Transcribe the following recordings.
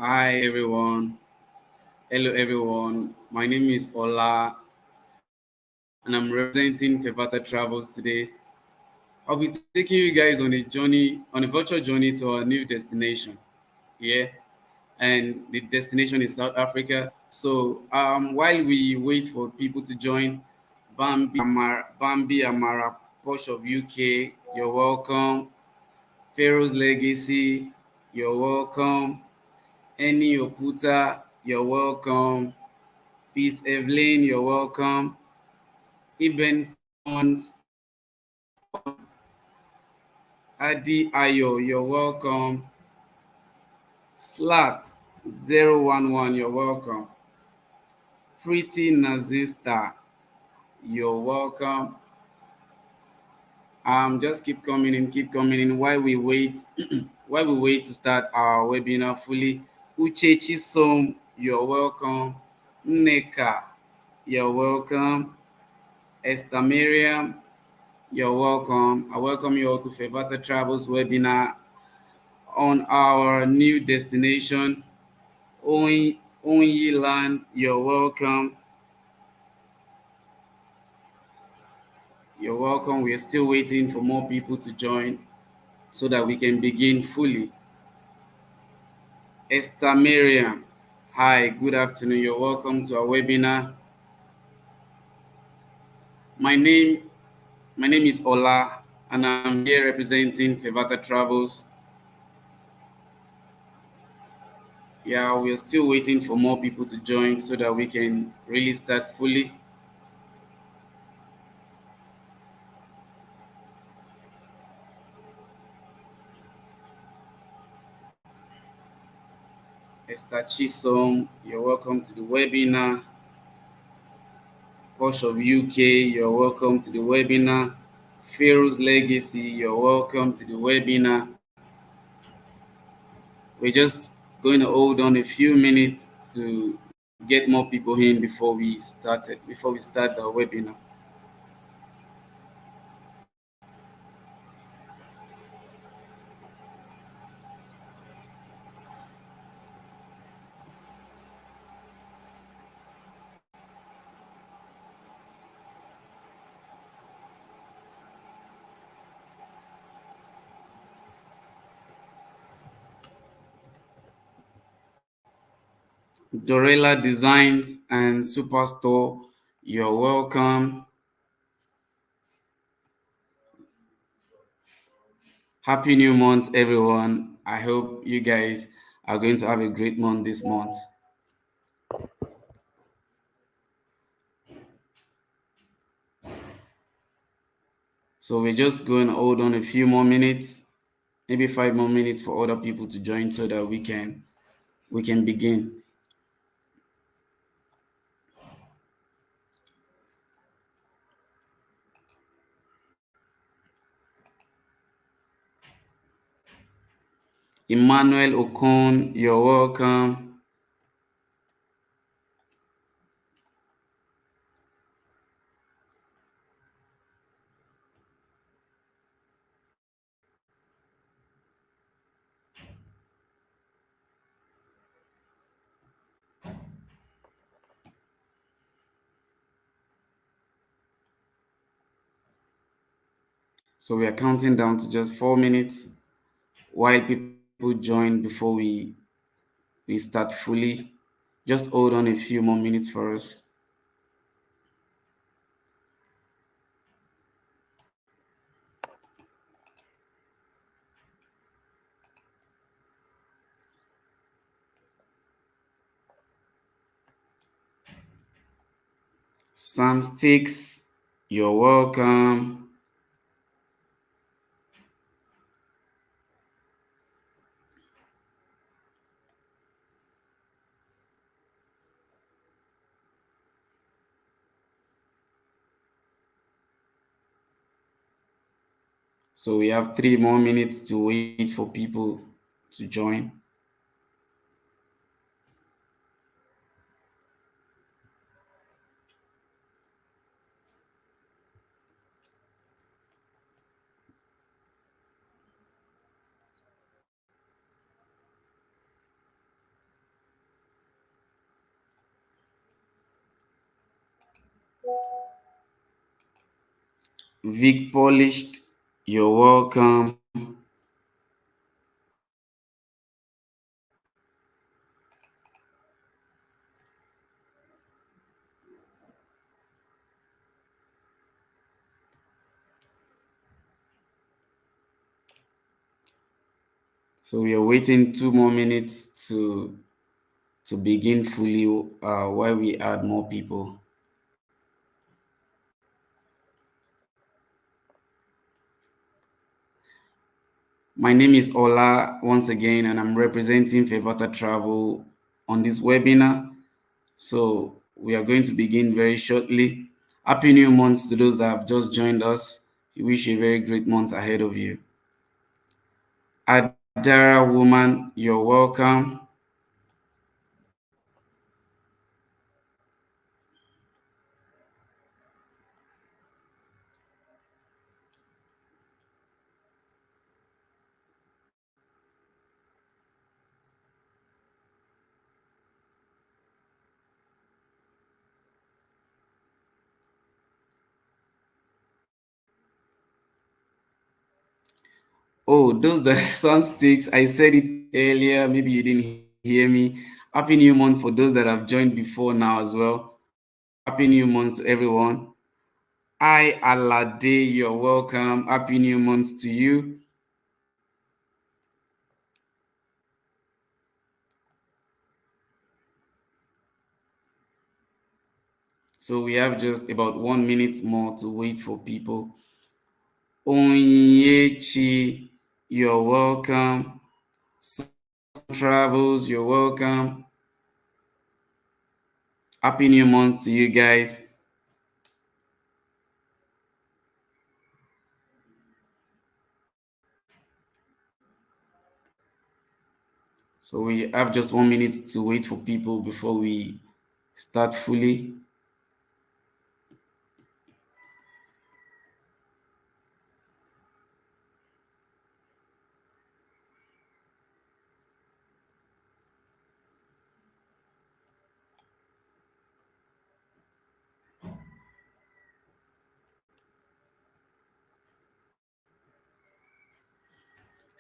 Hi everyone. Hello everyone. My name is Ola and I'm representing Fevata Travels today. I'll be taking you guys on a journey, on a virtual journey to our new destination. Yeah. And the destination is South Africa. So while we wait for people to join, Bambi Amara, Posh of UK, you're welcome. Pharaoh's Legacy, you're welcome. Eni Oputa, you're welcome. Peace Evelyn, you're welcome. Iben Funds, Adi Ayo, you're welcome. Slat 011, you're welcome. Pretty Nazista, you're welcome. Just keep coming in while we wait while we wait to start our webinar fully. Uchechi Som, you're welcome. Nneka, you're welcome. Esther Miriam, you're welcome. I welcome you all to Fevata Travels webinar on our new destination, Onyi Land. You're welcome. You're welcome. We're still waiting for more people to join so that we can begin fully. Esther Miriam, hi, good afternoon. You're welcome to our webinar. My name, my name is Ola, and I'm here representing Fevata Travels. Yeah, we're still waiting for more people to join so that we can really start fully. Esther Chisom, you're welcome to the webinar. Posh of UK, you're welcome to the webinar. Pharaoh's Legacy, you're welcome to the webinar. We're just going to hold on a few minutes to get more people in before we start the webinar. Dorella Designs and Superstore, you're welcome. Happy New Month, everyone. I hope you guys are going to have a great month this month. So we're just going to hold on a few more minutes, maybe 5 more minutes for other people to join so that we can begin. Emmanuel Okon, you're welcome. So we are counting down to just 4 minutes while people join before we start fully. Just hold on a few more minutes for us. Sam Sticks, you're welcome. So we have 3 more minutes to wait for people to join. Vic Polished, you're welcome. So we are waiting 2 more minutes to begin fully while we add more people. My name is Ola once again, and I'm representing Fevata Travel on this webinar. So we are going to begin very shortly. Happy New Month to those that have just joined us. We wish you a very great month ahead of you. Adara woman, you're welcome. Oh, those the song sticks. I said it earlier. Maybe you didn't hear me. Happy New Month for those that have joined before now as well. Happy New Month to everyone. Hi, Alade, you're welcome. Happy New Month to you. So we have just about 1 minute more to wait for people. Onyechi, you're welcome. Sun Travels, you're welcome. Happy New Month to you guys. So we have just 1 minute to wait for people before we start fully.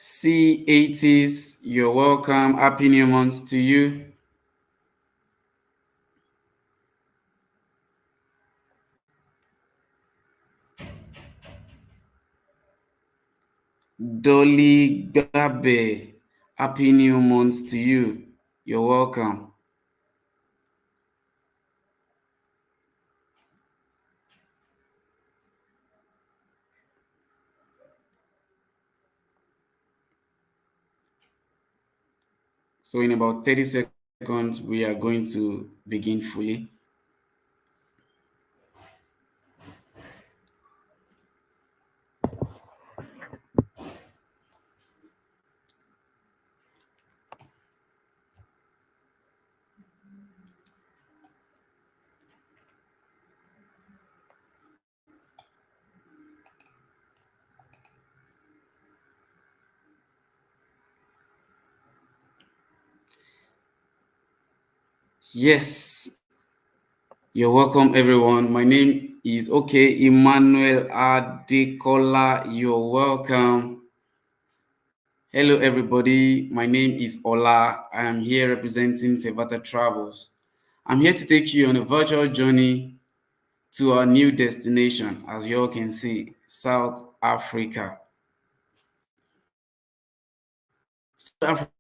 C80s, you're welcome. Happy New Month to you. Dolly Gabe, Happy New Month to you. You're welcome. So in about 30 seconds, we are going to begin fully. Yes, you're welcome, everyone. My name is Emmanuel Adekola. You're welcome. Hello, everybody. My name is Ola. I am here representing Fevata Travels. I'm here to take you on a virtual journey to our new destination, as you all can see, South Africa. South Africa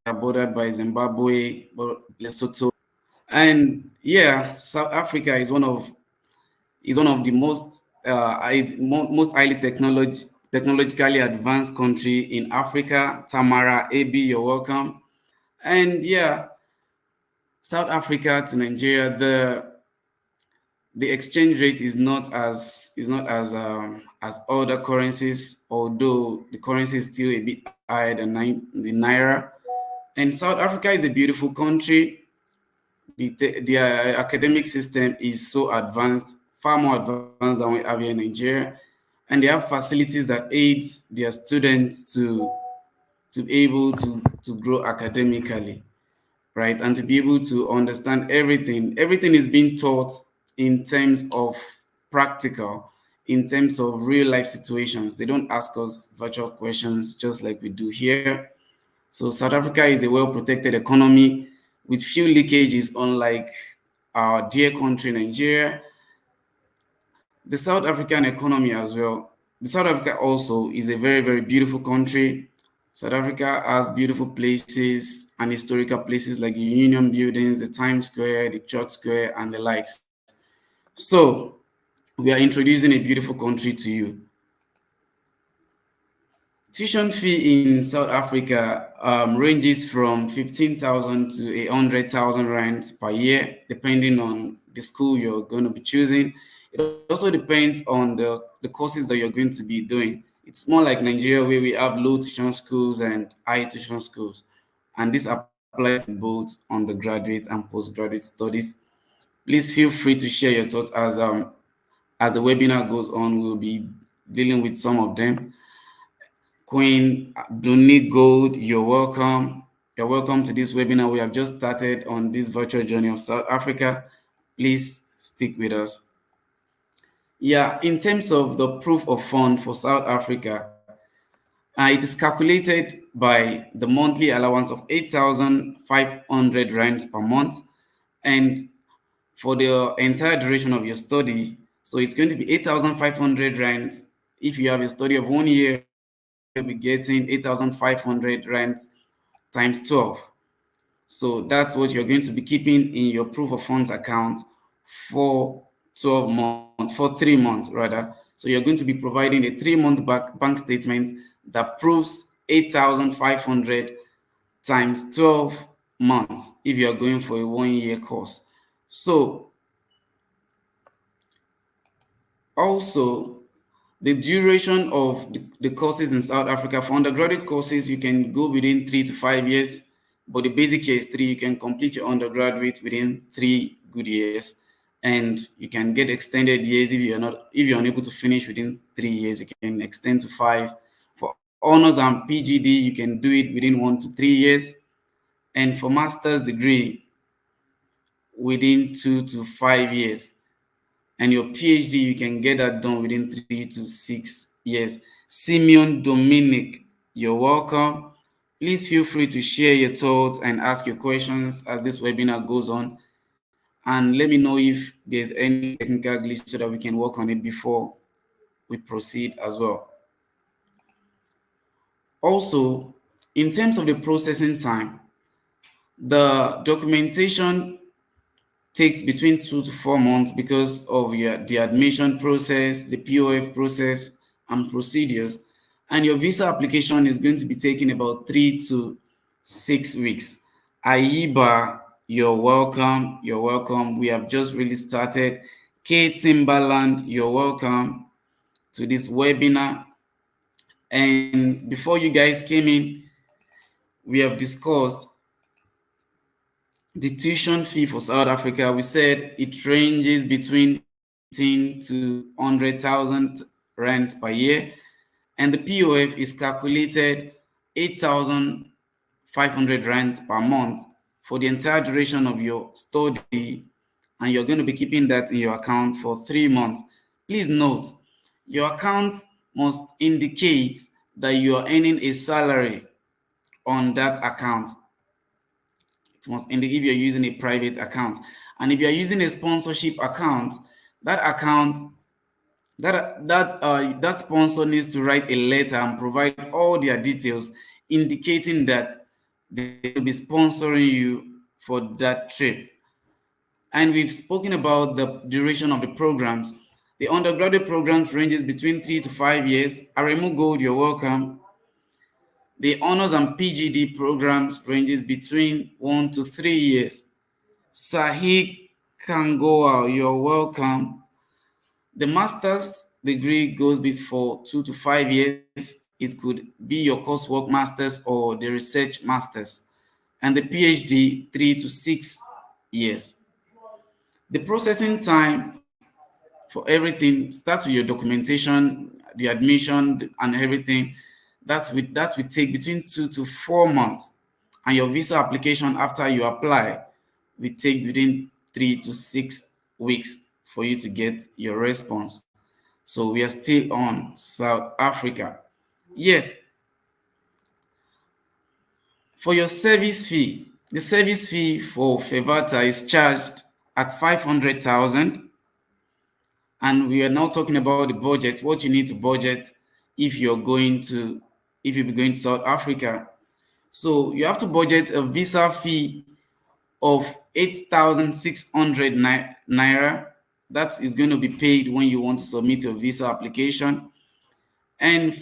are bordered by Zimbabwe, Lesotho, and yeah, South Africa is one of the most highly technologically advanced country in Africa. Tamara AB, you're welcome. And yeah, South Africa to Nigeria, the exchange rate is not as other currencies, although the currency is still a bit higher than the naira. And South Africa is a beautiful country. The academic system is so advanced, far more advanced than we have here in Nigeria, and they have facilities that aid their students to be able to grow academically. right? And to be able to understand everything. Everything is being taught in terms of practical, in terms of real life situations. They don't ask us virtual questions just like we do here. So South Africa is a well-protected economy with few leakages, unlike our dear country, Nigeria. The South African economy as well. The South Africa also is a very, very beautiful country. South Africa has beautiful places and historical places like the Union Buildings, the Times Square, the Church Square, and the likes. So, we are introducing a beautiful country to you. Tuition fee in South Africa ranges from 15,000 to 100,000 rands per year, depending on the school you're going to be choosing. It also depends on the courses that you're going to be doing. It's more like Nigeria, where we have low tuition schools and high tuition schools. And this applies to both undergraduate and postgraduate studies. Please feel free to share your thoughts as the webinar goes on. We'll be dealing with some of them. Queen Duni Gold, you're welcome. You're welcome to this webinar. We have just started on this virtual journey of South Africa. Please stick with us. Yeah, in terms of the proof of fund for South Africa, it is calculated by the monthly allowance of 8,500 rands per month. And for the entire duration of your study, so it's going to be 8,500 rands. If you have a study of 1 year, you'll be getting 8,500 rands times 12. So that's what you're going to be keeping in your proof of funds account for 12 months, for 3 months rather. So you're going to be providing a 3-month bank statement that proves 8,500 times 12 months if you're going for a 1 year course. So also, the duration of the courses in South Africa, for undergraduate courses, you can go within 3 to 5 years, but the basic year is 3. You can complete your undergraduate within 3 good years, and you can get extended years if you're unable to finish within 3 years. You can extend to 5. For honors and PGD, you can do it within 1 to 3 years, and for master's degree within 2 to 5 years. And your PhD, you can get that done within 3 to 6 years. Simeon Dominic, you're welcome. Please feel free to share your thoughts and ask your questions as this webinar goes on. And let me know if there's any technical glitch so that we can work on it before we proceed as well. Also, in terms of the processing time, the documentation takes between 2 to 4 months because of the admission process, the POF process, and procedures. And your visa application is going to be taking about 3 to 6 weeks. Aiba, you're welcome. You're welcome. We have just really started. K Timberland, you're welcome to this webinar. And before you guys came in, we have discussed the tuition fee for South Africa. We said it ranges between 15 to 100,000 rands per year, and the POF is calculated 8,500 rands per month for the entire duration of your study, and you're going to be keeping that in your account for 3 months. Please note, your account must indicate that you are earning a salary on that account. It must indicate if you're using a private account. And if you're using a sponsorship account, that account, that sponsor needs to write a letter and provide all their details indicating that they will be sponsoring you for that trip. And we've spoken about the duration of the programs. The undergraduate programs ranges between 3 to 5 years. Aremu Gold, you're welcome. The honors and PGD programs ranges between 1 to 3 years. Sahik Kangoa, you're welcome. The master's degree goes before 2 to 5 years. It could be your coursework master's or the research master's. And the PhD, 3 to 6 years. The processing time for everything starts with your documentation, the admission, and everything. That will take between 2 to 4 months. and your visa application after you apply will take between 3 to 6 weeks for you to get your response. So we are still on South Africa. Yes, for your service fee, the service fee for FEVATA is charged at 500,000. And we are now talking about the budget, what you need to budget if you're going to, if you'll be going to South Africa. So you have to budget a visa fee of 8,600 naira. That is going to be paid when you want to submit your visa application. And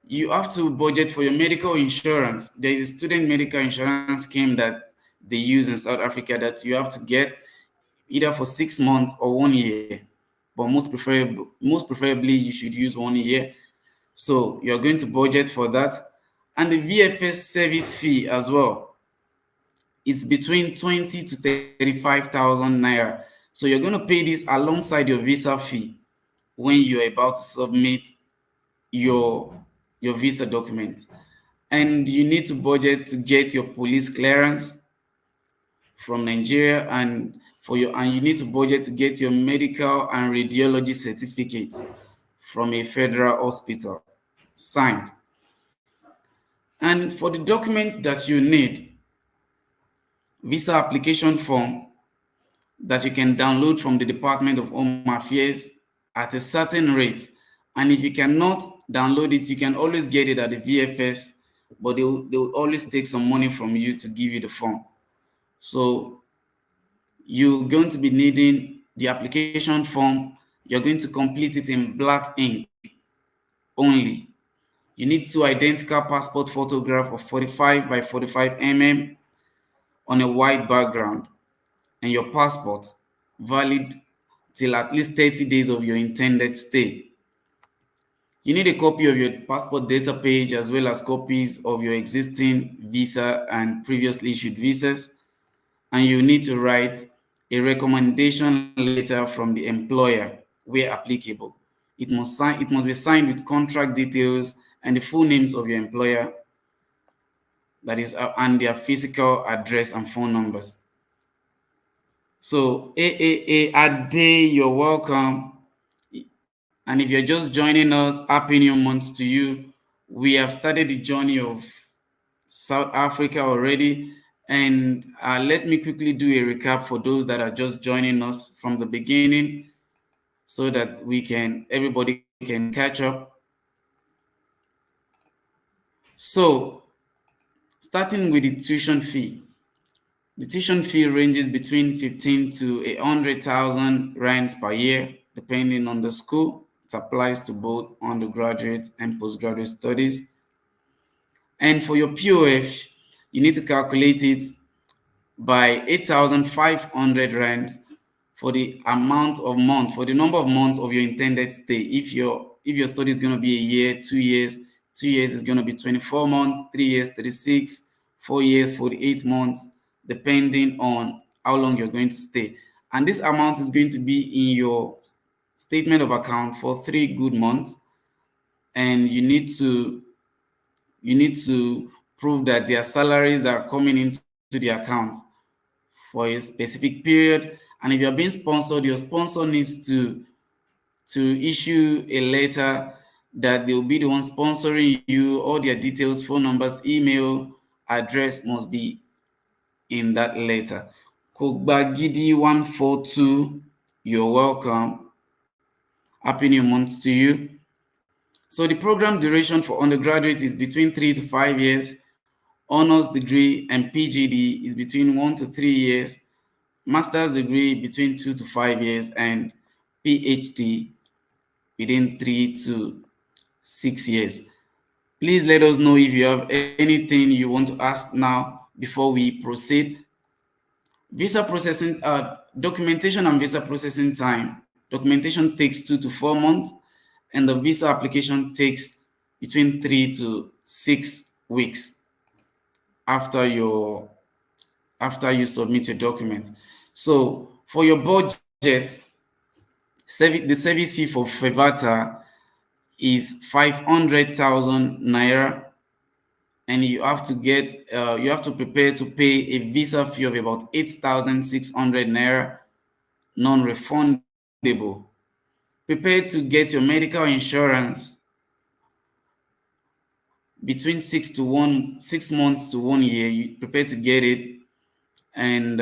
you have to budget for your medical insurance. There is a student medical insurance scheme that they use in South Africa that you have to get either for 6 months or 1 year. But most preferably you should use 1 year. So you're going to budget for that. And the VFS service fee as well. It's between 20 to 35,000 naira. So you're going to pay this alongside your visa fee when you're about to submit your visa document. And you need to budget to get your police clearance from Nigeria, and you need to budget to get your medical and radiology certificate from a federal hospital signed. And for the documents that you need, visa application form that you can download from the Department of Home Affairs at a certain rate. And if you cannot download it, you can always get it at the VFS, but they'll always take some money from you to give you the form. So you're going to be needing the application form. You're going to complete it in black ink only. You need two identical passport photographs of 45 by 45 mm on a white background, and your passport valid till at least 30 days of your intended stay. You need a copy of your passport data page as well as copies of your existing visa and previously issued visas. And you need to write a recommendation letter from the employer where applicable. It must be signed with contract details and the full names of your employer, that is, and their physical address and phone numbers. So Ade, you're welcome. And if you're just joining us, happy new month to you. We have started the journey of South Africa already. And let me quickly do a recap for those that are just joining us from the beginning so that everybody can catch up. So starting with the tuition fee. The tuition fee ranges between 15 to 100,000 rands per year, depending on the school. It applies to both undergraduate and postgraduate studies. And for your POF, you need to calculate it by 8,500 rand for the for the number of months of your intended stay. If your study is going to be a year, 2 years, 2 years is going to be 24 months, 3 years, 36, 4 years, 48 months, depending on how long you're going to stay. And this amount is going to be in your statement of account for 3 good months. And you need to prove that their salaries are coming into the account for a specific period. And if you're being sponsored, your sponsor needs to issue a letter that they'll be the one sponsoring you. All their details, phone numbers, email, address must be in that letter. Kogbagidi 142, you're welcome. Happy new month to you. So the program duration for undergraduate is between 3 to 5 years. Honors degree and PGD is between 1 to 3 years. Master's degree between 2 to 5 years, and PhD within 3 to 6 years. Please let us know if you have anything you want to ask now before we proceed. Visa processing, documentation and visa processing time. Documentation takes 2 to 4 months, and the visa application takes between 3 to 6 weeks after you submit your document. So for your budget, the service fee for FEVATA is 500,000 naira, and you have to prepare to pay a visa fee of about 8,600 naira, non-refundable. Prepare to get your medical insurance between 6 months to 1 year. You prepare to get it, and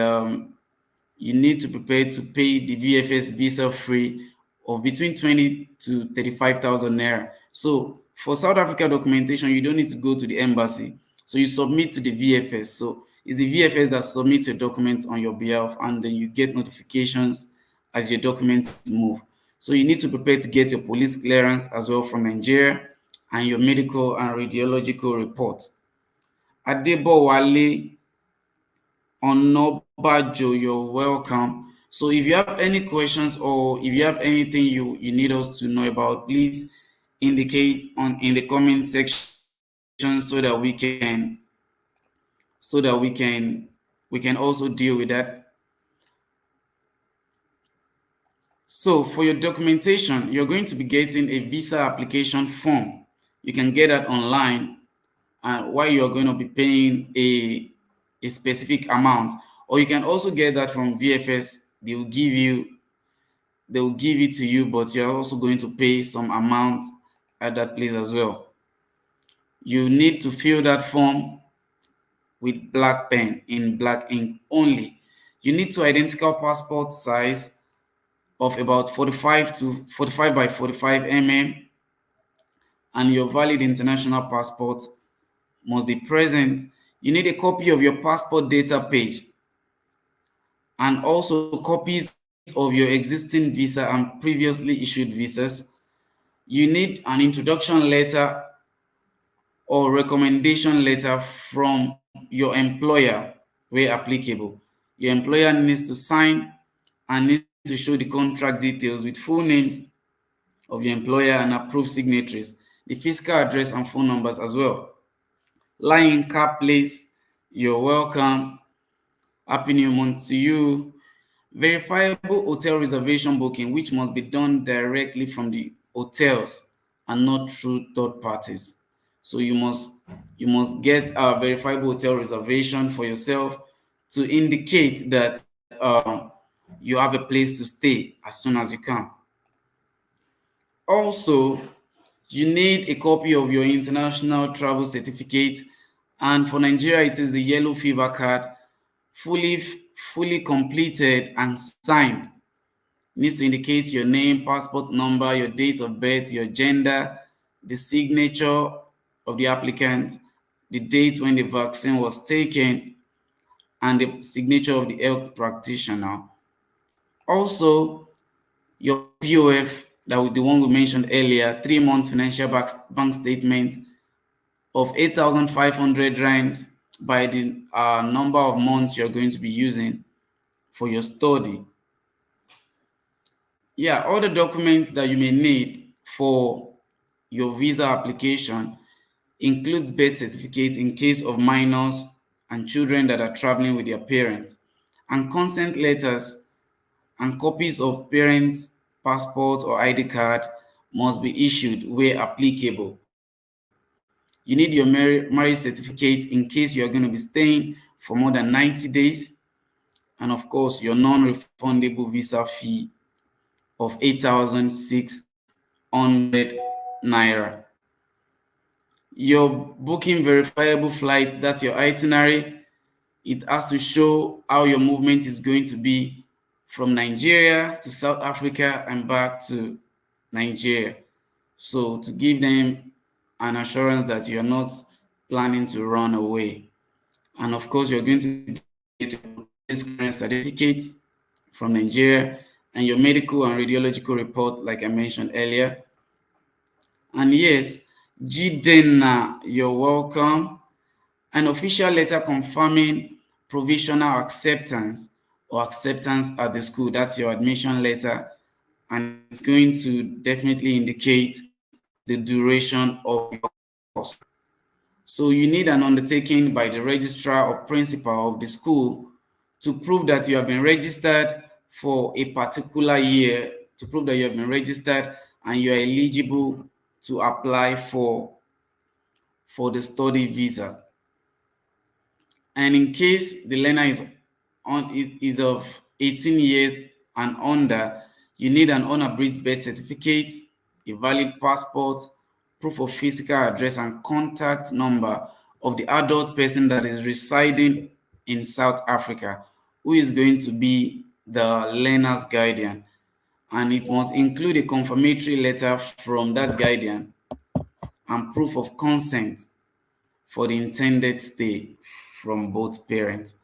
you need to prepare to pay the VFS visa fee of between 20 to 35,000 naira. So for South Africa documentation, you don't need to go to the embassy. So you submit to the VFS. So it's the VFS that submits your documents on your behalf, and then you get notifications as your documents move. So you need to prepare to get your police clearance as well from Nigeria, and your medical and radiological report. Adebowale Onobajo, you're welcome. So if you have any questions, or if you have anything you need us to know about, please indicate in the comment section so that we can also deal with that. So for your documentation, you're going to be getting a visa application form. You can get that online, and while you're going to be paying a specific amount, or you can also get that from VFS. They will give it to you, but you're also going to pay some amount at that place as well. You need to fill that form with black pen in black ink only. You need to identical passport size of about 45 by 45 mm, and your valid international passport must be present. You need a copy of your passport data page, and also copies of your existing visa and previously issued visas. You need an introduction letter or recommendation letter from your employer where applicable. Your employer needs to sign and needs to show the contract details with full names of your employer and approved signatories, the physical address and phone numbers as well. Lying cap place, you're welcome. Happy New Month to you. Verifiable hotel reservation booking, which must be done directly from the hotels and not through third parties. So you must get a verifiable hotel reservation for yourself to indicate that you have a place to stay as soon as you can. Also, you need a copy of your international travel certificate, and for Nigeria it is the yellow fever card, fully fully completed and signed. Needs to indicate your name, passport number, your date of birth, your gender, the signature of the applicant, the date when the vaccine was taken, and the signature of the health practitioner. Also, your POF, that was the one we mentioned earlier, 3 month financial bank statement of 8,500 rands by the number of months you're going to be using for your study. Yeah, all the documents that you may need for your visa application includes birth certificate in case of minors and children that are traveling with their parents, and consent letters and copies of parents' passport or ID card must be issued where applicable. You need your marriage certificate in case you're going to be staying for more than 90 days, and of course your non-refundable visa fee of 8,600 naira. Your booking verifiable flight, that's your itinerary. It has to show how your movement is going to be from Nigeria to South Africa and back to Nigeria. So to give them an assurance that you're not planning to run away. And of course, you're going to get your police clearance certificate from Nigeria and your medical and radiological report, like I mentioned earlier. And yes, Jidena, you're welcome. An official letter confirming provisional acceptance or acceptance at the school. That's your admission letter, and it's going to definitely indicate the duration of your course. So you need an undertaking by the registrar or principal of the school to prove that you have been registered for a particular year, to prove that you have been registered and you are eligible to apply for the study visa. And in case the learner is of 18 years and under, you need an unabridged birth certificate, a valid passport, proof of physical address, and contact number of the adult person that is residing in South Africa, who is going to be the learner's guardian. And it must include a confirmatory letter from that guardian and proof of consent for the intended stay from both parents,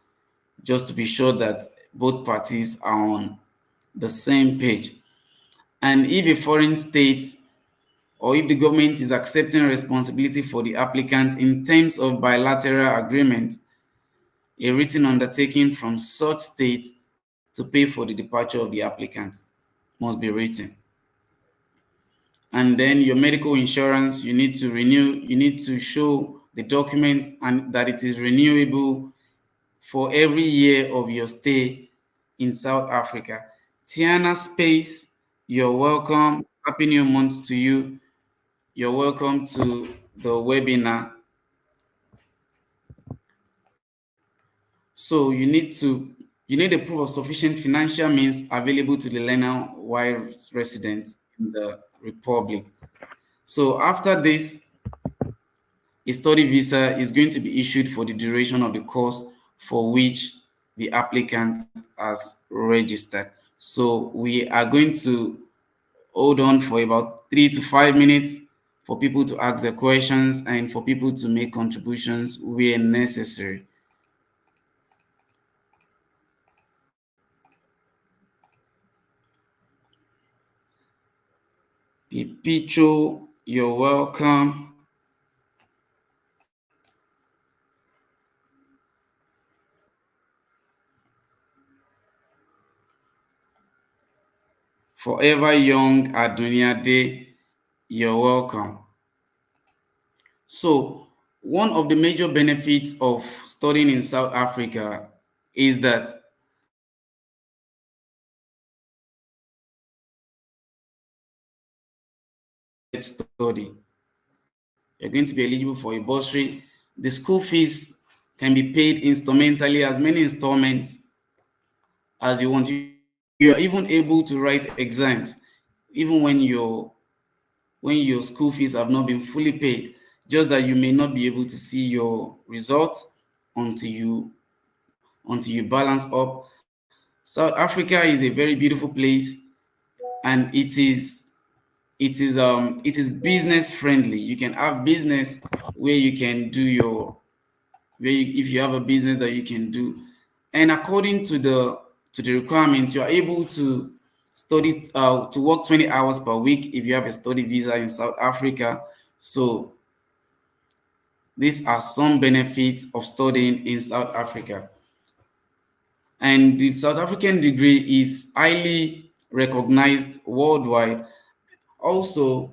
just to be sure that both parties are on the same page. And if a foreign state or if the government is accepting responsibility for the applicant in terms of bilateral agreement, a written undertaking from such state to pay for the departure of the applicant must be written. And then your medical insurance, you need to renew, you need to show the documents and that it is renewable for every year of your stay in South Africa. Tiana Space, you're welcome. Happy New Month to you. You're welcome to the webinar. So you need a proof of sufficient financial means available to the learner while resident in the Republic. So after this, a study visa is going to be issued for the duration of the course for which the applicant has registered. So we are going to hold on for about 3 to 5 minutes for people to ask their questions and for people to make contributions where necessary. Pipicho, you're welcome. Forever Young Adunia Day, you're welcome. So, one of the major benefits of studying in South Africa is that study. You're going to be eligible for a bursary. The school fees can be paid instrumentally, as many installments as you want. You are even able to write exams, even when your school fees have not been fully paid, just that you may not be able to see your results until you balance up. South Africa is a very beautiful place, and it is business friendly. You can have business where you can do your if you have a business that you can do, and according to the requirements, you are able to study to work 20 hours per week if you have a study visa in South Africa. So these are some benefits of studying in South Africa. And the South African degree is highly recognized worldwide. Also,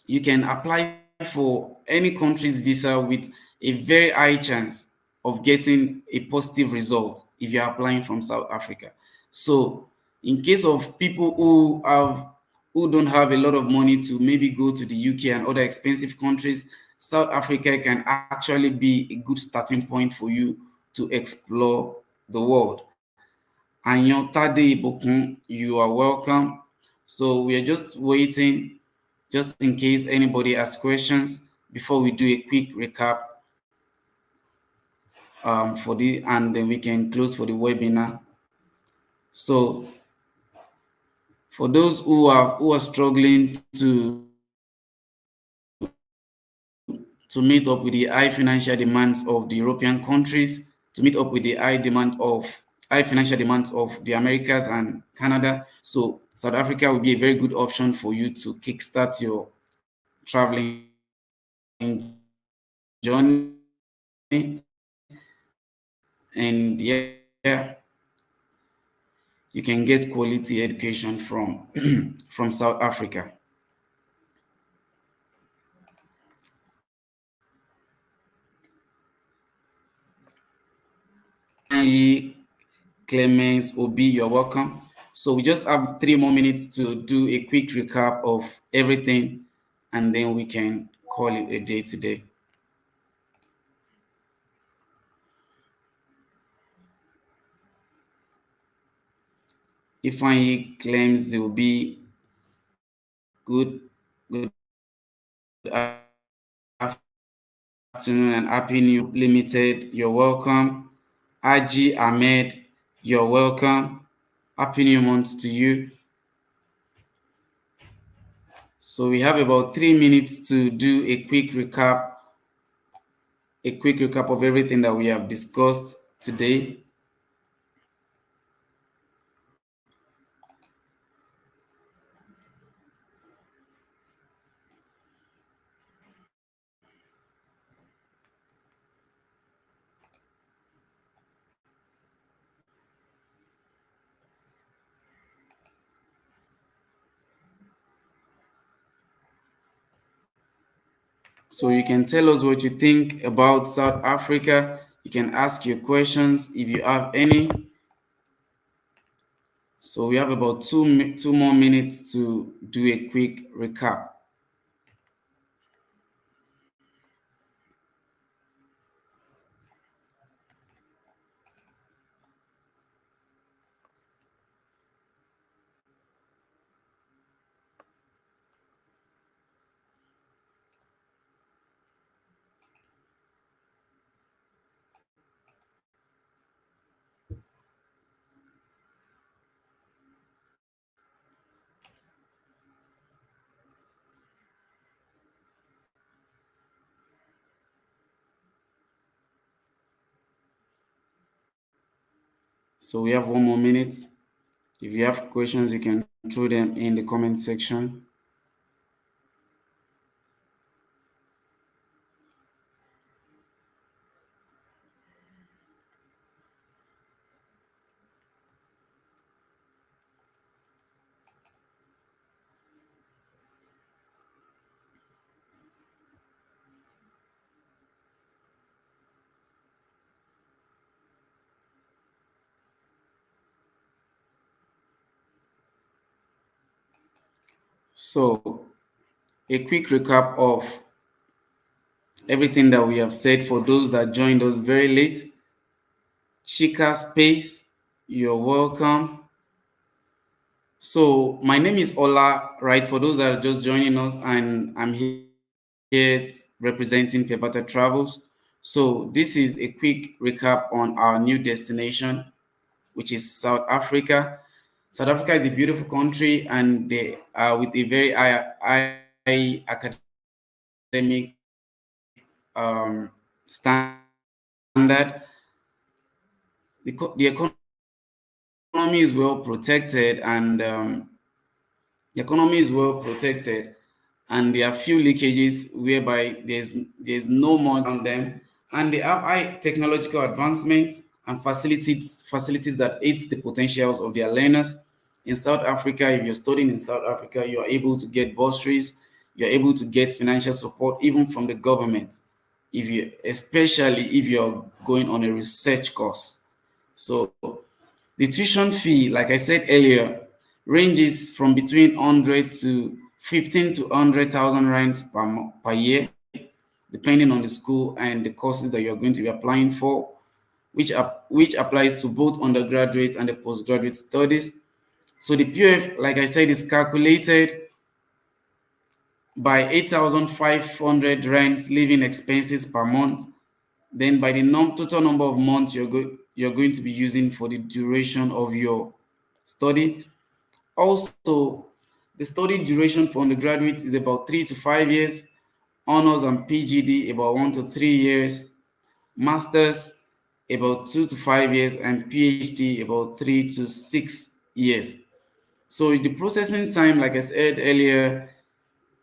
you can apply for any country's visa with a very high chance of getting a positive result if you're applying from South Africa. So, in case of people who don't have a lot of money to maybe go to the UK and other expensive countries, South Africa can actually be a good starting point for you to explore the world. Anyon Tade Ibokun, you are welcome. So we are just waiting, just in case anybody has questions, before we do a quick recap and then we can close for the webinar. So for those who are struggling to meet up with the high financial demands of the European countries, to meet up with the high financial demands of the Americas and Canada. So South Africa will be a very good option for you to kickstart your traveling journey. And yeah, you can get quality education from from South Africa. Clemens Obi, you're welcome. So we just have 3 more minutes to do a quick recap of everything, and then we can call it a day today. Ifeanyi claims it will be good afternoon and happy new limited. You're welcome. Aji Ahmed, you're welcome. Happy new month to you. So we have about 3 minutes to do a quick recap of everything that we have discussed today. So you can tell us what you think about South Africa. You can ask your questions if you have any. So we have about two more minutes to do a quick recap. So we have 1 more minute. If you have questions, you can throw them in the comment section. So a quick recap of everything that we have said for those that joined us very late. Chika Space, you're welcome. So my name is Ola, right? For those that are just joining us, and I'm here representing Febata Travels. So this is a quick recap on our new destination, which is South Africa. South Africa is a beautiful country, and they are with a very high academic standard. The economy is well protected, and the economy is well protected, and there are few leakages whereby there's no more on them, and they have high technological advancements and facilities that aids the potentials of their learners. In South Africa, if you're studying in South Africa, you are able to get bursaries, you're able to get financial support even from the government, especially if you're going on a research course. So the tuition fee, like I said earlier, ranges from between 100 to 15 to 100,000 rands per year, depending on the school and the courses that you're going to be applying for, which applies to both undergraduate and the postgraduate studies. So the POF, like I said, is calculated by 8,500 rands living expenses per month. Then by the total number of months you're going to be using for the duration of your study. Also, the study duration for undergraduates is about 3 to 5 years, honors and PGD about 1 to 3 years, masters about 2 to 5 years, and PhD about 3 to 6 years. So the processing time, like I said earlier,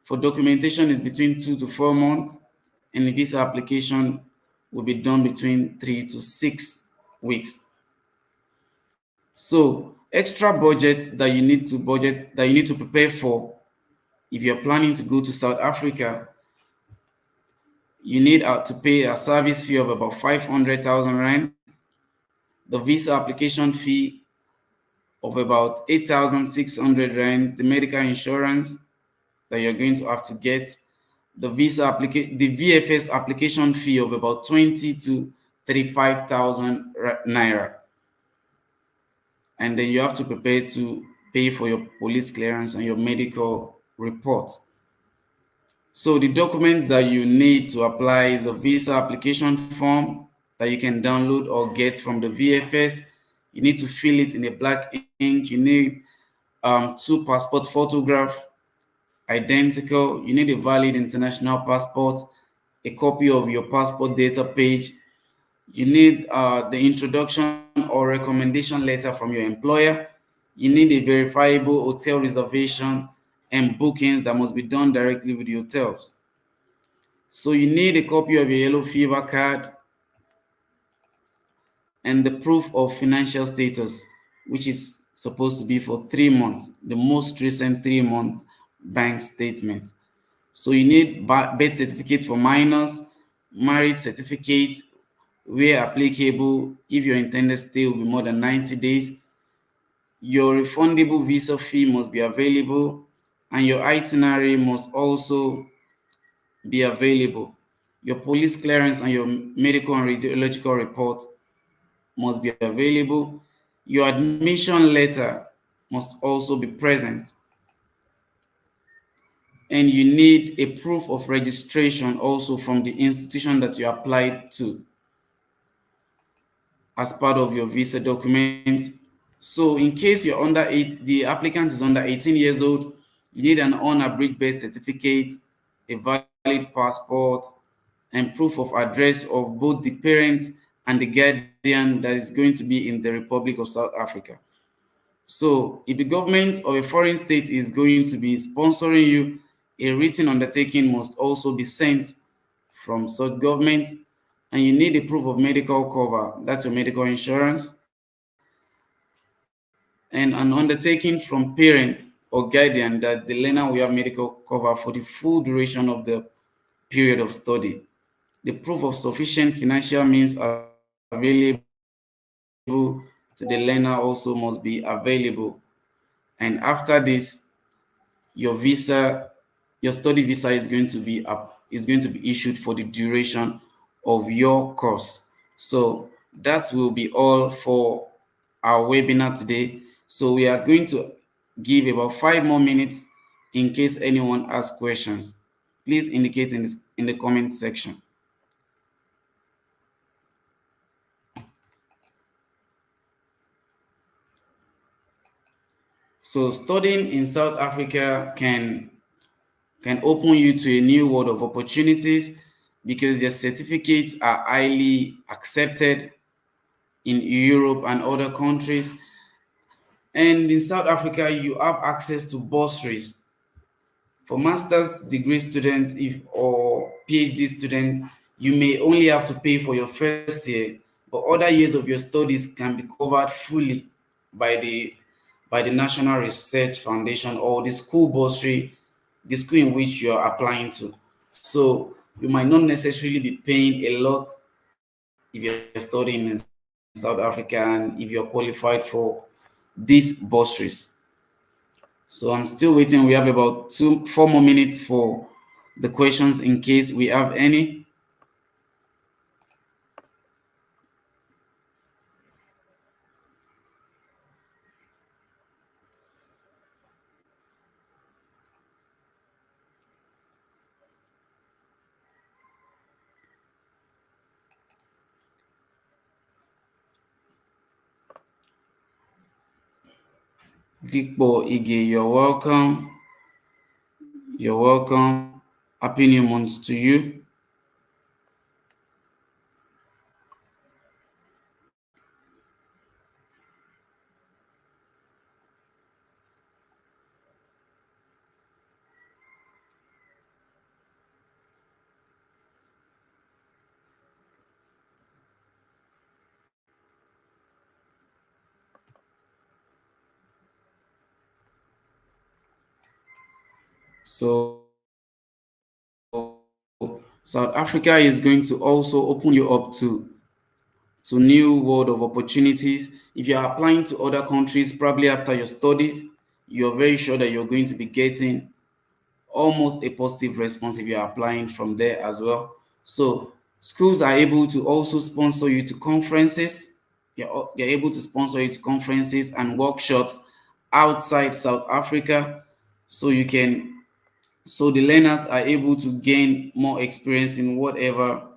for documentation is between 2 to 4 months, and the visa application will be done between 3 to 6 weeks. So extra budget that you need to prepare for if you're planning to go to South Africa, you need to pay a service fee of about 500,000 rand, the visa application fee of about 8,600 rand, the medical insurance that you're going to have to get, the the VFS application fee of about 20 to 35,000 naira. and then you have to prepare to pay for your police clearance and your medical report. So the documents that you need to apply is a visa application form that you can download or get from the VFS. You need to fill it in a black ink. You need two passport photographs, identical. You need a valid international passport, a copy of your passport data page. You need the introduction or recommendation letter from your employer. You need a verifiable hotel reservation and bookings that must be done directly with the hotels. So you need a copy of your yellow fever card and the proof of financial status, which is supposed to be for 3 months, the most recent 3 months bank statement. So you need birth certificate for minors, marriage certificate, where applicable, if your intended stay will be more than 90 days. Your refundable visa fee must be available, and your itinerary must also be available. Your police clearance and your medical and radiological report must be available. Your admission letter must also be present. And you need a proof of registration also from the institution that you applied to as part of your visa document. So in case you're under the applicant is under 18 years old, you need an unabridged birth certificate, a valid passport, and proof of address of both the parent and the guardian that is going to be in the Republic of South Africa. So if the government of a foreign state is going to be sponsoring you, a written undertaking must also be sent from such government, and you need a proof of medical cover, that's your medical insurance, and an undertaking from parent or guardian that the learner will have medical cover for the full duration of the period of study. The proof of sufficient financial means available to the learner also must be available. And after this, your visa, your study visa is going to be issued for the duration of your course. So that will be all for our webinar today. So we are going to give about 5 more minutes in case anyone has questions. Please indicate in the comment section. So studying in South Africa can open you to a new world of opportunities because your certificates are highly accepted in Europe and other countries. And in South Africa, you have access to bursaries. For master's degree students or PhD students, you may only have to pay for your first year, but other years of your studies can be covered fully by the National Research Foundation or the school bursary, the school in which you are applying to. So you might not necessarily be paying a lot if you're studying in South Africa and if you're qualified for these bursaries. So I'm still waiting. We have about 4 more minutes for the questions in case we have any. Dikbo Ige, you're welcome. You're welcome. Happy New Month to you. So South Africa is going to also open you up to new world of opportunities. If you're applying to other countries, probably after your studies, you're very sure that you're going to be getting almost a positive response if you're applying from there as well. So schools are able to also sponsor you to conferences. they're able to sponsor you to conferences and workshops outside South Africa, so you can so the learners are able to gain more experience in whatever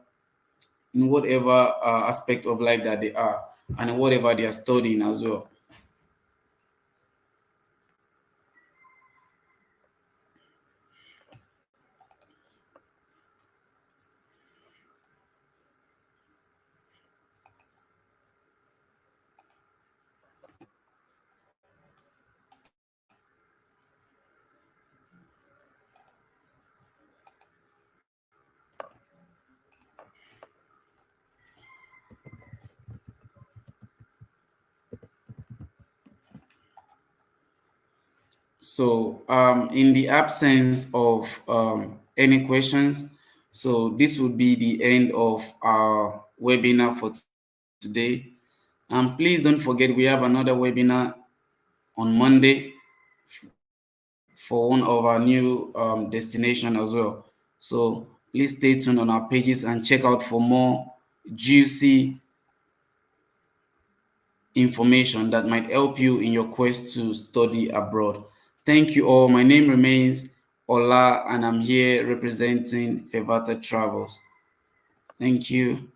aspect of life that they are, and in whatever they are studying as well. So, in the absence of any questions, so this would be the end of our webinar for today. Please don't forget, we have another webinar on Monday for one of our new destination as well. So please stay tuned on our pages and check out for more juicy information that might help you in your quest to study abroad. Thank you all. My name remains Ola, and I'm here representing Fevata Travels. Thank you.